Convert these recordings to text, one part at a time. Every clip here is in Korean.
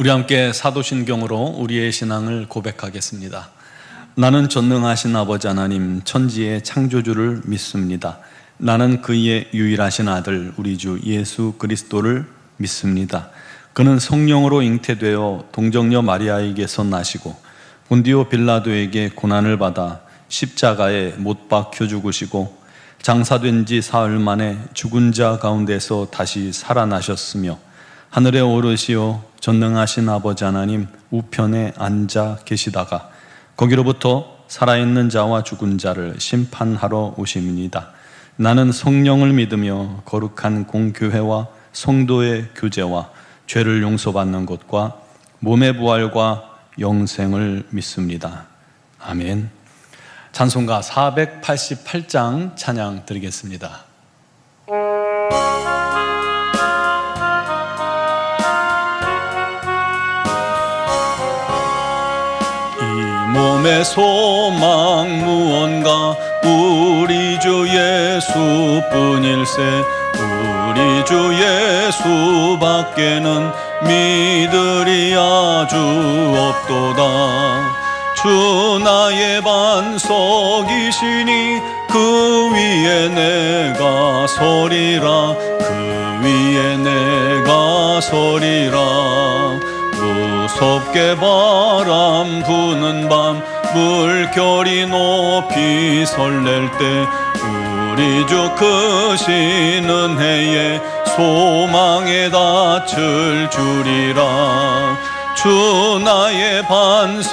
우리 함께 사도신경으로 우리의 신앙을 고백하겠습니다. 나는 전능하신 아버지 하나님 천지의 창조주를 믿습니다. 나는 그의 유일하신 아들 우리 주 예수 그리스도를 믿습니다. 그는 성령으로 잉태되어 동정녀 마리아에게서 나시고 본디오 빌라도에게 고난을 받아 십자가에 못 박혀 죽으시고 장사된 지 사흘 만에 죽은 자 가운데서 다시 살아나셨으며 하늘에 오르시어 전능하신 아버지 하나님 우편에 앉아 계시다가 거기로부터 살아있는 자와 죽은 자를 심판하러 오십니다. 나는 성령을 믿으며 거룩한 공교회와 성도의 교제와 죄를 용서받는 것과 몸의 부활과 영생을 믿습니다. 아멘. 찬송가 488장 찬양 드리겠습니다. 몸의 소망 무언가 우리 주 예수뿐일세. 우리 주 예수밖에는 믿으리 아주 없도다. 주 나의 반석이시니 그 위에 내가 서리라. 그 위에 내가 서리라. 무섭게 바람 부는 밤 물결이 높이 설렐 때 우리 주 크신 은혜에 소망에 닿을 줄이라. 주 나의 반석이시니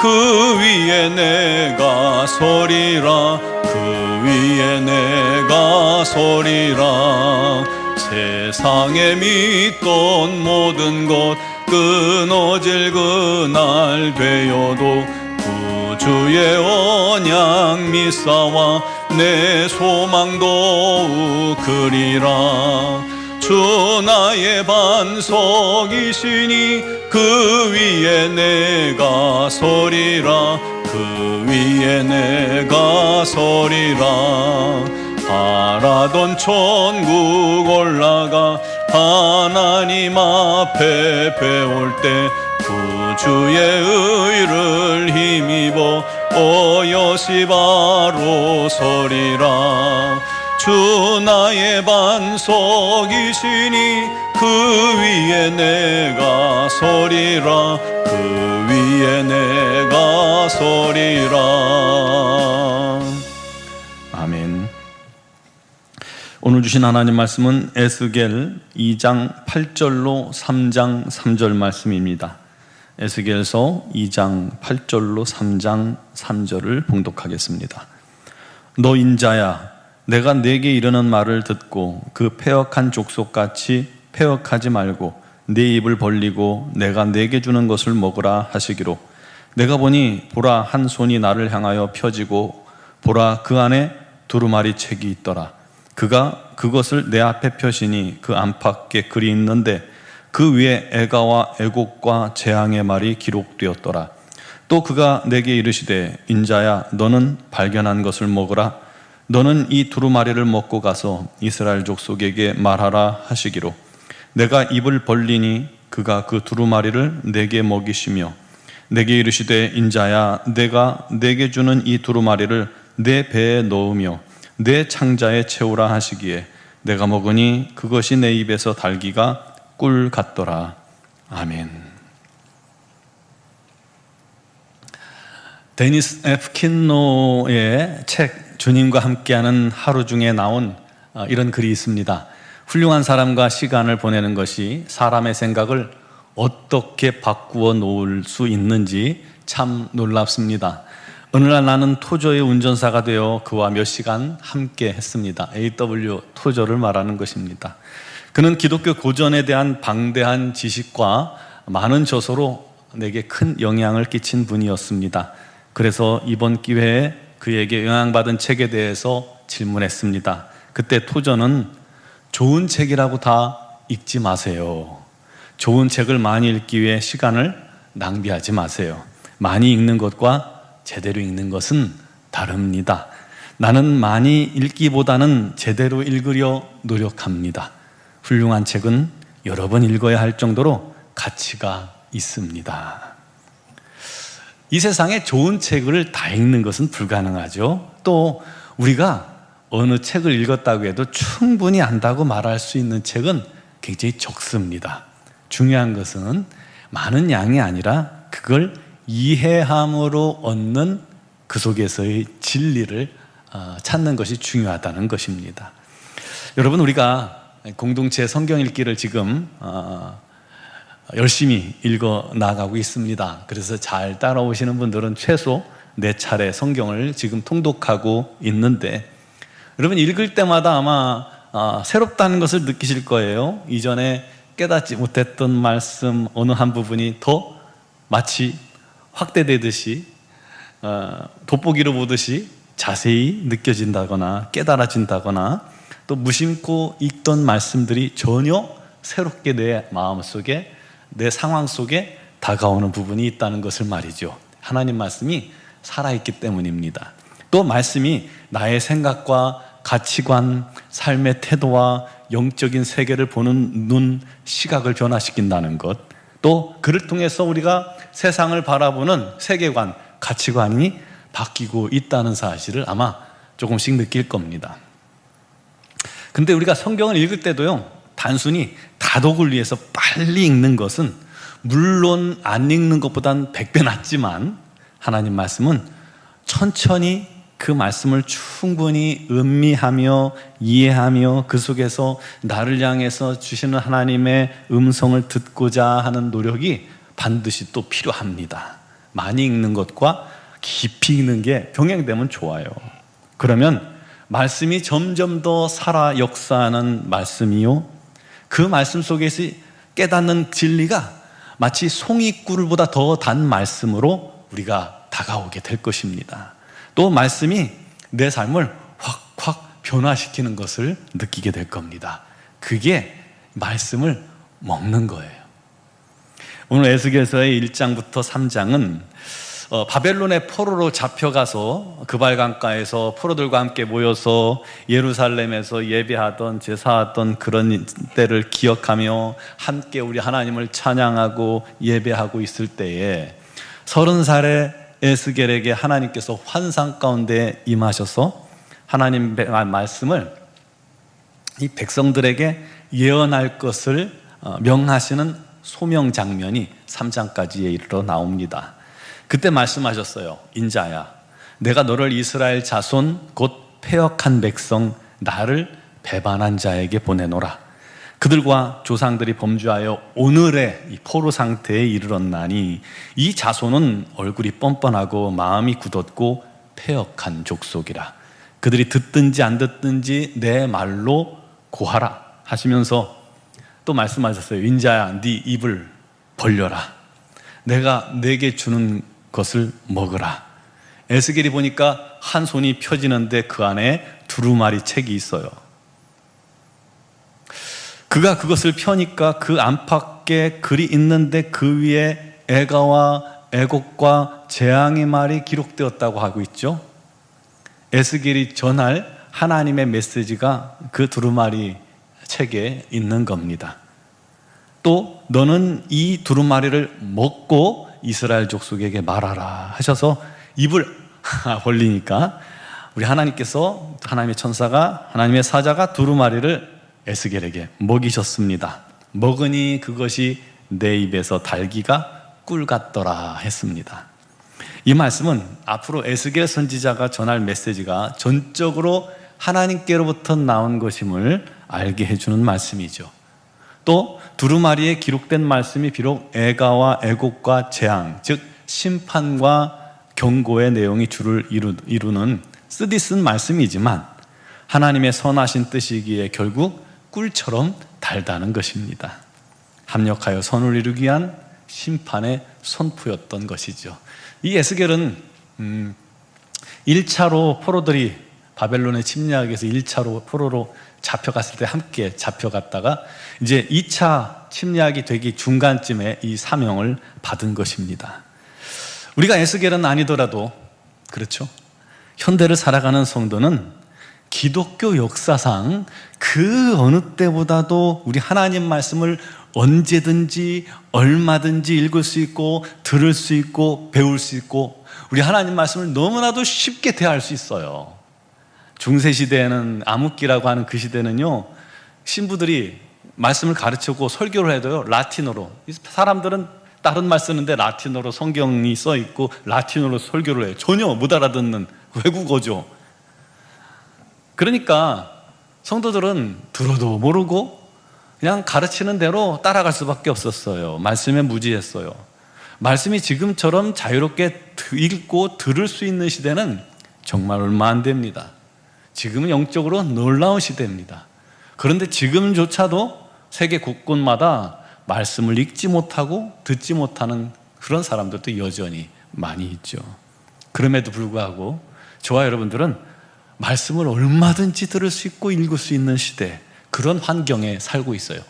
그 위에 내가 서리라. 그 위에 내가 서리라. 세상에 믿던 모든 것 끊어질 그날 되어도 구주의 언약 믿사와 내 소망도 그리라. 주 나의 반석이시니 그 위에 내가 서리라. 그 위에 내가 서리라. 바라던 천국 올라가 하나님 앞에 배울 때 구주의 의를 힘입어 어여시 바로 서리라. 주 나의 반석이시니 그 위에 내가 서리라. 그 위에 내가 서리라. 아멘. 오늘 주신 하나님 말씀은 에스겔 2장 8절로 3장 3절 말씀입니다. 에스겔서 2장 8절로 3장 3절을 봉독하겠습니다. 너 인자야, 내가 네게 이르는 말을 듣고 그 패역한 족속같이 패역하지 말고 네 입을 벌리고 내가 네게 주는 것을 먹으라 하시기로. 내가 보니 보라 한 손이 나를 향하여 펴지고 보라 그 안에 두루마리 책이 있더라. 그가 그것을 내 앞에 펴시니 그 안팎에 글이 있는데 그 위에 애가와 애곡과 재앙의 말이 기록되었더라. 또 그가 내게 이르시되 인자야, 너는 발견한 것을 먹으라. 너는 이 두루마리를 먹고 가서 이스라엘 족속에게 말하라 하시기로. 내가 입을 벌리니 그가 그 두루마리를 내게 먹이시며 내게 이르시되 인자야, 내가 내게 주는 이 두루마리를 내 배에 넣으며 내 창자에 채우라 하시기에 내가 먹으니 그것이 내 입에서 달기가 꿀 같더라. 아멘. 데니스 F. 킨노의 책 주님과 함께하는 하루 중에 나온 이런 글이 있습니다. 훌륭한 사람과 시간을 보내는 것이 사람의 생각을 어떻게 바꾸어 놓을 수 있는지 참 놀랍습니다. 어느 날 나는 토저의 운전사가 되어 그와 몇 시간 함께 했습니다. A.W. 토저를 말하는 것입니다. 그는 기독교 고전에 대한 방대한 지식과 많은 저서로 내게 큰 영향을 끼친 분이었습니다. 그래서 이번 기회에 그에게 영향받은 책에 대해서 질문했습니다. 그때 토저는 좋은 책이라고 다 읽지 마세요. 좋은 책을 많이 읽기 위해 시간을 낭비하지 마세요. 많이 읽는 것과 제대로 읽는 것은 다릅니다. 나는 많이 읽기보다는 제대로 읽으려 노력합니다. 훌륭한 책은 여러 번 읽어야 할 정도로 가치가 있습니다. 이 세상에 좋은 책을 다 읽는 것은 불가능하죠. 또 우리가 어느 책을 읽었다고 해도 충분히 안다고 말할 수 있는 책은 굉장히 적습니다. 중요한 것은 많은 양이 아니라 그걸 이해함으로 얻는 그 속에서의 진리를 찾는 것이 중요하다는 것입니다. 여러분, 우리가 공동체 성경 읽기를 지금 열심히 읽어 나가고 있습니다. 그래서 잘 따라오시는 분들은 최소 4차례 성경을 지금 통독하고 있는데, 여러분 읽을 때마다 아마 새롭다는 것을 느끼실 거예요. 이전에 깨닫지 못했던 말씀 어느 한 부분이 더 마치 확대되듯이 돋보기로 보듯이 자세히 느껴진다거나 깨달아진다거나, 또 무심코 읽던 말씀들이 전혀 새롭게 내 마음속에, 내 상황 속에 다가오는 부분이 있다는 것을 말이죠. 하나님 말씀이 살아있기 때문입니다. 또 말씀이 나의 생각과 가치관, 삶의 태도와 영적인 세계를 보는 눈, 시각을 변화시킨다는 것, 또 그를 통해서 우리가 세상을 바라보는 세계관, 가치관이 바뀌고 있다는 사실을 아마 조금씩 느낄 겁니다. 근데 우리가 성경을 읽을 때도요, 단순히 다독을 위해서 빨리 읽는 것은 물론 안 읽는 것보단 100배 낫지만, 하나님 말씀은 천천히 그 말씀을 충분히 음미하며 이해하며 그 속에서 나를 향해서 주시는 하나님의 음성을 듣고자 하는 노력이 반드시 또 필요합니다. 많이 읽는 것과 깊이 읽는 게 병행되면 좋아요. 그러면 말씀이 점점 더 살아 역사하는 말씀이요, 그 말씀 속에서 깨닫는 진리가 마치 송이꿀보다 더 단 말씀으로 우리가 다가오게 될 것입니다. 또 말씀이 내 삶을 확 변화시키는 것을 느끼게 될 겁니다. 그게 말씀을 먹는 거예요. 오늘 에스겔서의 1장부터 3장은 바벨론의 포로로 잡혀가서 그발강가에서 포로들과 함께 모여서 예루살렘에서 예배하던, 제사하던 그런 때를 기억하며 함께 우리 하나님을 찬양하고 예배하고 있을 때에 30살의 에스겔에게 하나님께서 환상 가운데 임하셔서 하나님의 말씀을 이 백성들에게 예언할 것을 명하시는 소명 장면이 3장까지에 이르러 나옵니다. 그때 말씀하셨어요. 인자야, 내가 너를 이스라엘 자손 곧 패역한 백성 나를 배반한 자에게 보내노라. 그들과 조상들이 범죄하여 오늘의 이 포로 상태에 이르렀나니 이 자손은 얼굴이 뻔뻔하고 마음이 굳었고 패역한 족속이라. 그들이 듣든지 안 듣든지 내 말로 고하라 하시면서 또 말씀하셨어요. 인자야, 네 입을 벌려라. 내가 내게 주는 것을 먹으라. 에스겔이 보니까 한 손이 펴지는데 그 안에 두루마리 책이 있어요. 그가 그것을 펴니까 그 안팎에 글이 있는데 그 위에 애가와 애곡과 재앙의 말이 기록되었다고 하고 있죠. 에스겔이 전할 하나님의 메시지가 그 두루마리 책에 있는 겁니다. 또 너는 이 두루마리를 먹고 이스라엘 족속에게 말하라 하셔서 입을 벌리니까 우리 하나님께서, 하나님의 천사가, 하나님의 사자가 두루마리를 에스겔에게 먹이셨습니다. 먹으니 그것이 내 입에서 달기가 꿀 같더라 했습니다. 이 말씀은 앞으로 에스겔 선지자가 전할 메시지가 전적으로 하나님께로부터 나온 것임을 알게 해주는 말씀이죠. 또 두루마리에 기록된 말씀이 비록 애가와 애곡과 재앙, 즉 심판과 경고의 내용이 주를 이루는 쓰디쓴 말씀이지만 하나님의 선하신 뜻이기에 결국 꿀처럼 달다는 것입니다. 합력하여 선을 이루기 위한 심판의 선포였던 것이죠. 이 에스겔은 1차로 포로들이 바벨론의 침략에서 1차로 포로로 잡혀갔을 때 함께 잡혀갔다가 이제 2차 침략이 되기 중간쯤에 이 사명을 받은 것입니다. 우리가 에스겔은 아니더라도, 그렇죠, 현대를 살아가는 성도는 기독교 역사상 그 어느 때보다도 우리 하나님 말씀을 언제든지 얼마든지 읽을 수 있고 들을 수 있고 배울 수 있고 우리 하나님 말씀을 너무나도 쉽게 대할 수 있어요. 중세시대에는 암흑기라고 하는 그 시대는요, 신부들이 말씀을 가르치고 설교를 해도요 라틴어로, 사람들은 다른 말 쓰는데 라틴어로 성경이 써 있고 라틴어로 설교를 해요. 전혀 못 알아듣는 외국어죠. 그러니까 성도들은 들어도 모르고 그냥 가르치는 대로 따라갈 수밖에 없었어요. 말씀에 무지했어요. 말씀이 지금처럼 자유롭게 읽고 들을 수 있는 시대는 정말 얼마 안 됩니다. 지금은 영적으로 놀라운 시대입니다. 그런데 지금조차도 세계 곳곳마다 말씀을 읽지 못하고 듣지 못하는 그런 사람들도 여전히 많이 있죠. 그럼에도 불구하고 저와 여러분들은 말씀을 얼마든지 들을 수 있고 읽을 수 있는 시대, 그런 환경에 살고 있어요.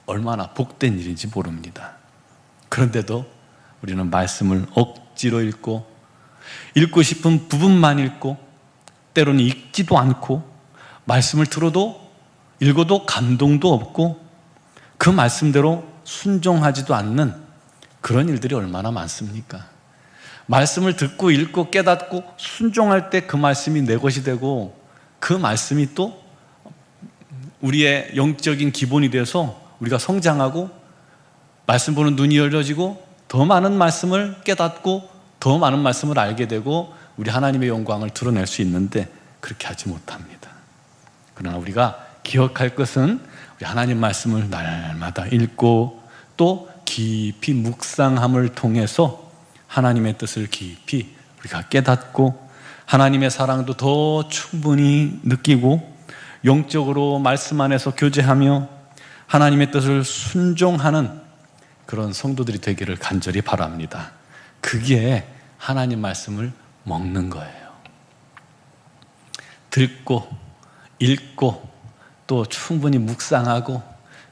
얼마나 복된 일인지 모릅니다. 그런데도 우리는 말씀을 억지로 읽고 싶은 부분만 읽고 때로는 읽지도 않고 말씀을 들어도 읽어도 감동도 없고 그 말씀대로 순종하지도 않는 그런 일들이 얼마나 많습니까? 말씀을 듣고 읽고 깨닫고 순종할 때 그 말씀이 내 것이 되고 그 말씀이 또 우리의 영적인 기본이 돼서 우리가 성장하고 말씀 보는 눈이 열려지고 더 많은 말씀을 깨닫고 더 많은 말씀을 알게 되고 우리 하나님의 영광을 드러낼 수 있는데 그렇게 하지 못합니다. 그러나 우리가 기억할 것은 우리 하나님 말씀을 날마다 읽고 또 깊이 묵상함을 통해서 하나님의 뜻을 깊이 우리가 깨닫고 하나님의 사랑도 더 충분히 느끼고 영적으로 말씀 안에서 교제하며 하나님의 뜻을 순종하는 그런 성도들이 되기를 간절히 바랍니다. 그게 하나님 말씀을 먹는 거예요. 듣고 읽고 또 충분히 묵상하고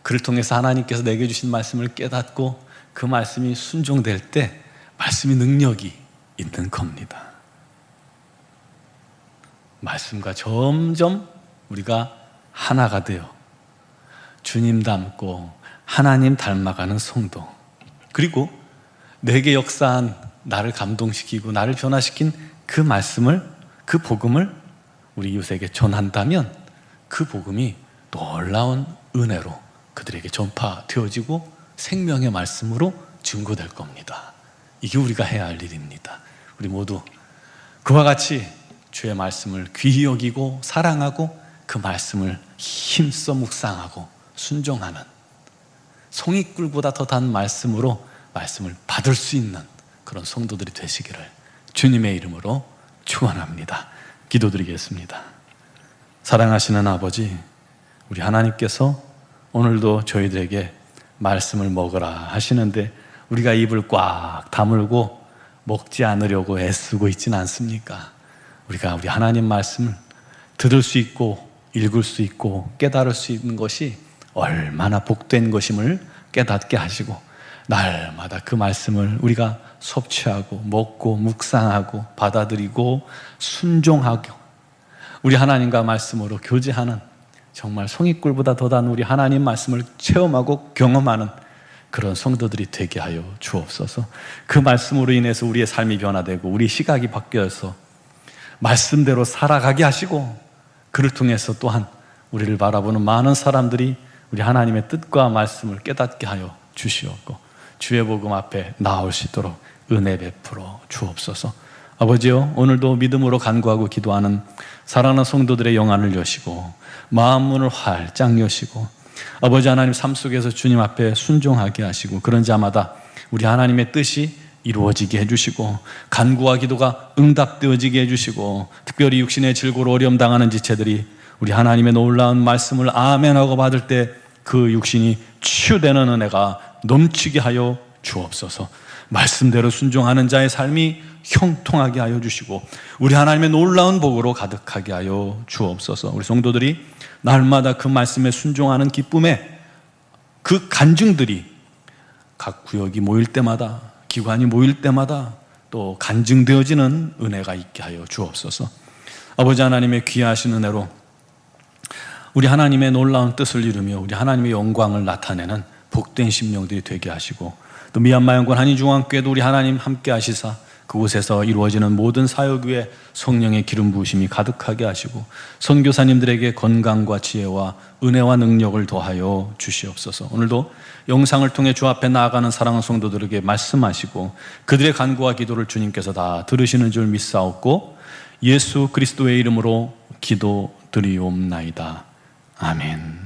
그를 통해서 하나님께서 내게 주신 말씀을 깨닫고 그 말씀이 순종될 때 말씀이 능력이 있는 겁니다. 말씀과 점점 우리가 하나가 되어 주님 닮고 하나님 닮아가는 성도, 그리고 내게 역사한 나를 감동시키고 나를 변화시킨 그 말씀을, 그 복음을 우리 이웃에게 전한다면 그 복음이 놀라운 은혜로 그들에게 전파되어지고 생명의 말씀으로 증거될 겁니다. 이게 우리가 해야 할 일입니다. 우리 모두 그와 같이 주의 말씀을 귀히 여기고 사랑하고 그 말씀을 힘써 묵상하고 순종하는 송이꿀보다 더 단 말씀으로 말씀을 받을 수 있는 그런 성도들이 되시기를 주님의 이름으로 축원합니다. 기도드리겠습니다. 사랑하시는 아버지, 우리 하나님께서 오늘도 저희들에게 말씀을 먹으라 하시는데 우리가 입을 꽉 다물고 먹지 않으려고 애쓰고 있지는 않습니까? 우리가 우리 하나님 말씀을 들을 수 있고 읽을 수 있고 깨달을 수 있는 것이 얼마나 복된 것임을 깨닫게 하시고 날마다 그 말씀을 우리가 섭취하고 먹고 묵상하고 받아들이고 순종하고 우리 하나님과 말씀으로 교제하는 정말 송이꿀보다 더 단 우리 하나님 말씀을 체험하고 경험하는 그런 성도들이 되게 하여 주옵소서. 그 말씀으로 인해서 우리의 삶이 변화되고 우리 시각이 바뀌어서 말씀대로 살아가게 하시고 그를 통해서 또한 우리를 바라보는 많은 사람들이 우리 하나님의 뜻과 말씀을 깨닫게 하여 주시옵고 주의 복음 앞에 나올 수 있도록 은혜 베풀어 주옵소서. 아버지요, 오늘도 믿음으로 간구하고 기도하는 사랑하는 성도들의 영안을 여시고 마음 문을 활짝 여시고 아버지 하나님 삶 속에서 주님 앞에 순종하게 하시고 그런 자마다 우리 하나님의 뜻이 이루어지게 해주시고 간구와 기도가 응답되어지게 해주시고 특별히 육신의 질고로 어려움 당하는 지체들이 우리 하나님의 놀라운 말씀을 아멘하고 받을 때 그 육신이 치유되는 은혜가 넘치게 하여 주옵소서. 말씀대로 순종하는 자의 삶이 형통하게 하여 주시고 우리 하나님의 놀라운 복으로 가득하게 하여 주옵소서. 우리 성도들이 날마다 그 말씀에 순종하는 기쁨에 그 간증들이 각 구역이 모일 때마다 기관이 모일 때마다 또 간증되어지는 은혜가 있게 하여 주옵소서. 아버지 하나님의 귀하신 은혜로 우리 하나님의 놀라운 뜻을 이루며 우리 하나님의 영광을 나타내는 복된 심령들이 되게 하시고, 또 미얀마 연구원 한인중앙교회도 우리 하나님 함께 하시사 그곳에서 이루어지는 모든 사역 위에 성령의 기름 부으심이 가득하게 하시고, 선교사님들에게 건강과 지혜와 은혜와 능력을 더하여 주시옵소서. 오늘도 영상을 통해 주 앞에 나아가는 사랑하는 성도들에게 말씀하시고 그들의 간구와 기도를 주님께서 다 들으시는 줄 믿사옵고 예수 그리스도의 이름으로 기도드리옵나이다. 아멘.